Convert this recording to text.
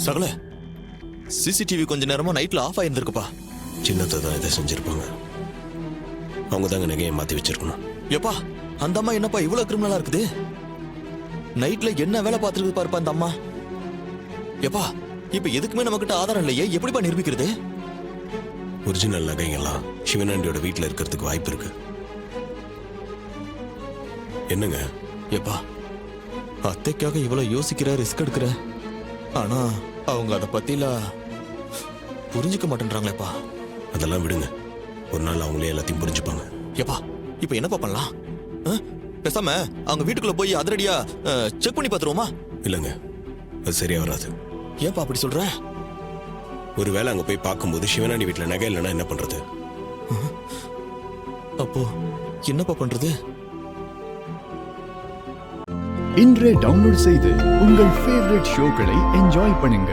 சகல சிசிடிவி கொஞ்ச நேரமா நைட்ல ஆஃப் ஆயிருந்திருக்குப்பா. சின்னத்தை தான் இதை செஞ்சிருப்பாங்க. அவங்க தாங்க நகையை மாத்தி வச்சிருக்கணும். எப்பா அந்த அம்மா என்னப்பா இவ்வளவு கிரிமினலா இருக்குது? நைட்ல என்ன வேலை பார்த்துருக்கு பாருப்பா அந்த அம்மா. எப்பா இப்ப எதுக்குமே நம்ம கிட்ட ஆதாரம் இல்லையே, எப்படிப்பா நிரூபிக்கிறது? ஒரிஜினல் நகைங்கெல்லாம் சிவனாண்டியோட வீட்டுல இருக்கிறதுக்கு வாய்ப்பு இருக்கு. என்னங்க? எப்பா அத்தைக்காக இவ்வளவு யோசிக்கிற, ரிஸ்க் எடுக்கிற, ஆனா அவங்க அதை பத்திலாம் புரிஞ்சுக்க மாட்டேன்றாங்களேப்பா. அதெல்லாம் விடுங்க, ஒரு நாள் அவங்களே எல்லாத்தையும் புரிஞ்சுப்பாங்க. எப்பா இப்ப என்னப்பா பண்ணலாம்? பேசாம அவங்க வீட்டுக்குள்ள போய் அதிரடியா செக் பண்ணி பாத்துருவோமா? இல்லைங்க, அது சரியா வராது. ஏன்பா அப்படி சொல்ற? ஒருவேளை அங்க போய் பார்க்கும்போது சிவனாண்டி வீட்டுல நகை இல்லைன்னா என்ன பண்றது? அப்போ என்னப்பா பண்றது? இன்றே டவுன்லோட் செய்து உங்கள் ஃபேவரட் ஷோக்களை என்ஜாய் பண்ணுங்க.